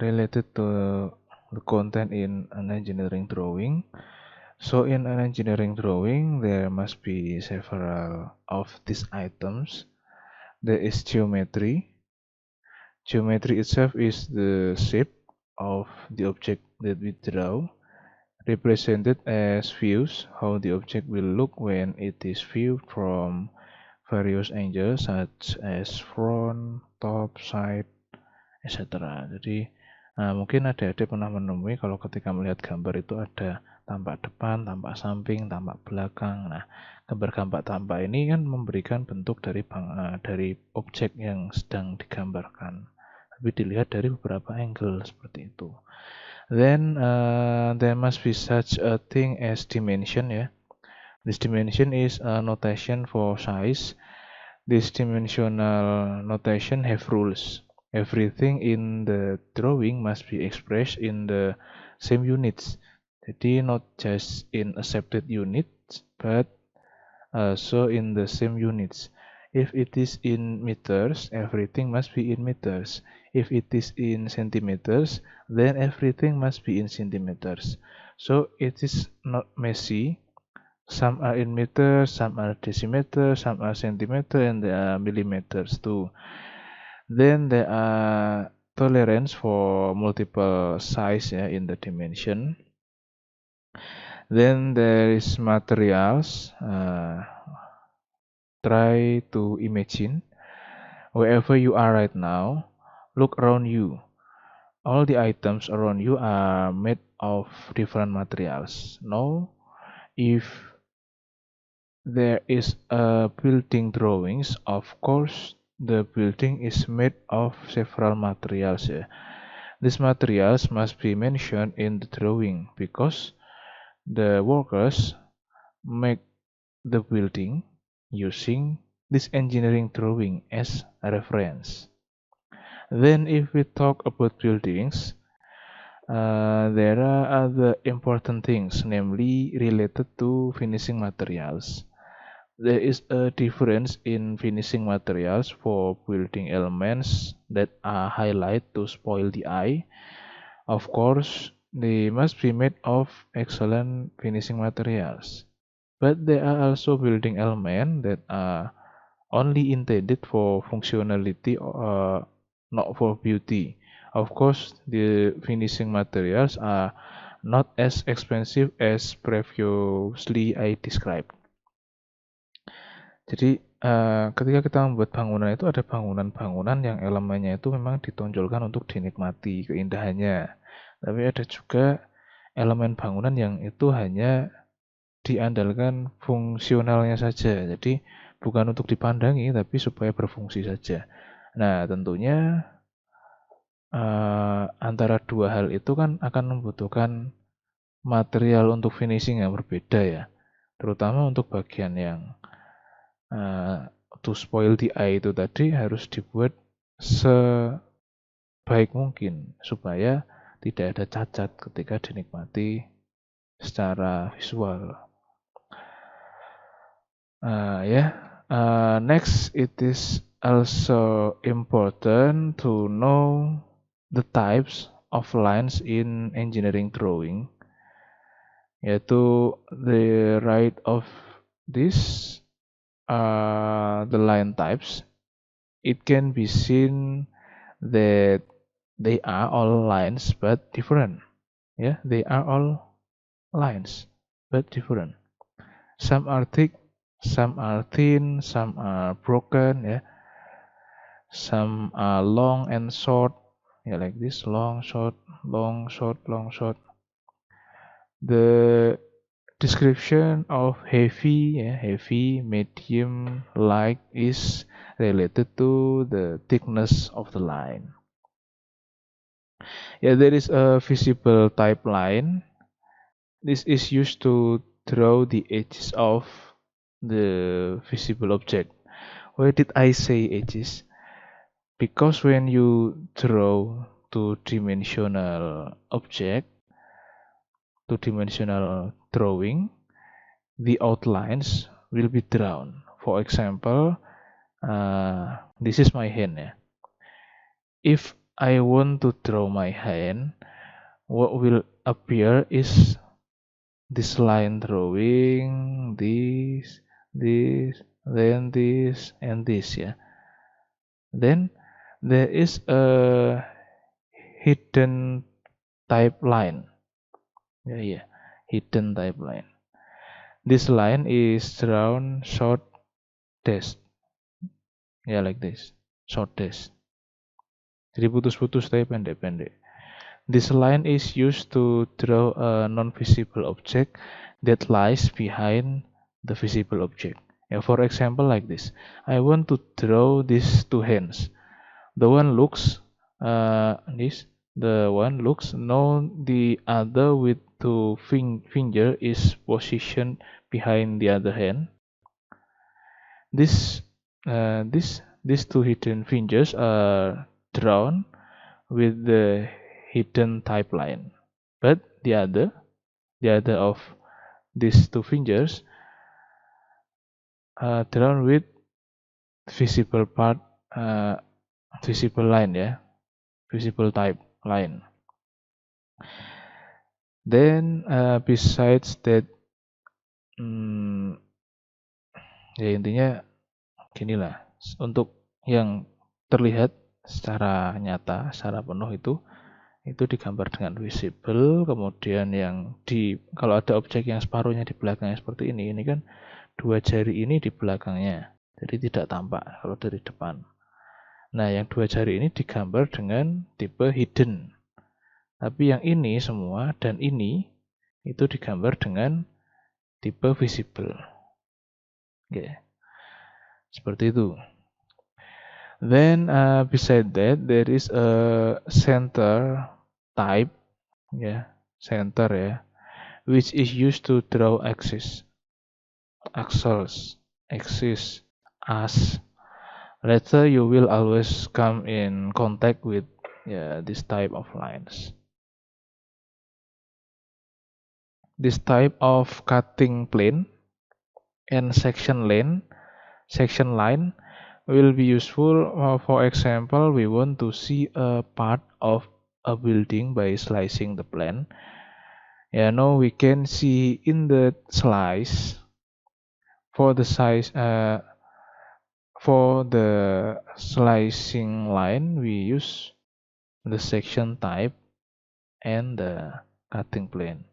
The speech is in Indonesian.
Related to the content in an engineering drawing. So in an engineering drawing, there must be several of these items. There is geometry. Geometry itself is the shape of the object that we draw, represented as views, how the object will look when it is viewed from various angles such as front, top, side, etc. Jadi mungkin adik-adik pernah menemui kalau ketika melihat gambar itu ada tampak depan, tampak samping, tampak belakang. Nah, gambar-gambar tampak ini kan memberikan bentuk dari objek yang sedang digambarkan. Tapi dilihat dari beberapa angle seperti itu. Then there must be such a thing as dimension ya. This dimension is a notation for size. This dimensional notation have rules. Everything in the drawing must be expressed in the same units. Jadi not just in accepted units, but also in the same units. If it is in meters, everything must be in meters. If it is in centimeters, then everything must be in centimeters. So it is not messy. Some are in meters, some are decimeters, some are centimeter, and there are millimeters too. Then there are tolerance for multiple size in the dimension. Then there is materials. Try to imagine wherever you are right now. Look around you. All the items around you are made of different materials. Now, if there is a building drawings, of course the building is made of several materials. These materials must be mentioned in the drawing because the workers make the building using this engineering drawing as a reference. Then if we talk about buildings, there are other important things, namely related to finishing materials. There is a difference in finishing materials for building elements that are highlighted to spoil the eye. Of course, they must be made of excellent finishing materials. But there are also building elements that are only intended for functionality, not for beauty. Of course, the finishing materials are not as expensive as previously I described. Jadi ketika kita membuat bangunan itu ada bangunan-bangunan yang elemennya itu memang ditonjolkan untuk dinikmati keindahannya. Tapi ada juga elemen bangunan yang itu hanya diandalkan fungsionalnya saja. Jadi bukan untuk dipandangi tapi supaya berfungsi saja. Nah, tentunya antara dua hal itu kan akan membutuhkan material untuk finishing yang berbeda ya. Terutama untuk bagian yang to spoil the eye itu tadi harus dibuat sebaik mungkin supaya tidak ada cacat ketika dinikmati secara visual. Next, it is also important to know the types of lines in engineering drawing, yaitu the right of this the line types. It can be seen that they are all lines but different. They are all lines but different. Some are thick, some are thin, some are broken. Some are long and short. Like this, long, short, long, short, long, short. The description of heavy, medium, light is related to the thickness of the line. There is a visible type line. This is used to draw the edges of the visible object. Why did I say edges? Because when you draw two-dimensional object, two-dimensional drawing, the outlines will be drawn. For example, this is my hand. If I want to draw my hand, what will appear is this line drawing, this, then this, and this, yeah. Then there is a hidden type line. Yeah, hidden type line. This line is drawn short dash. Yeah, like this, short dash. Jadi putus-putus tapi pendek-pendek. This line is used to draw a non-visible object that lies behind the visible object. For example, like this. I want to draw these two hands. The one looks the one looks no, the other with two finger is positioned behind the other hand. These two hidden fingers are drawn with the hidden type line, but the other of these two fingers are drawn with visible part, visible line, yeah, visible type line. Then besides that, ya intinya gini lah, untuk yang terlihat secara nyata, secara penuh itu digambar dengan visible. Kemudian yang kalau ada objek yang separuhnya di belakangnya seperti ini kan dua jari ini di belakangnya, jadi tidak tampak kalau dari depan. Nah, yang dua jari ini digambar dengan tipe hidden, tapi yang ini semua dan ini itu digambar dengan tipe visible. Oke, seperti itu. Then beside that there is a center type, center, which is used to draw axes, as later you will always come in contact with this type of lines. This type of cutting plane and section line will be useful. For example, we want to see a part of a building by slicing the plan. Now we can see in the slice for the slicing line we use the section type and the cutting plane.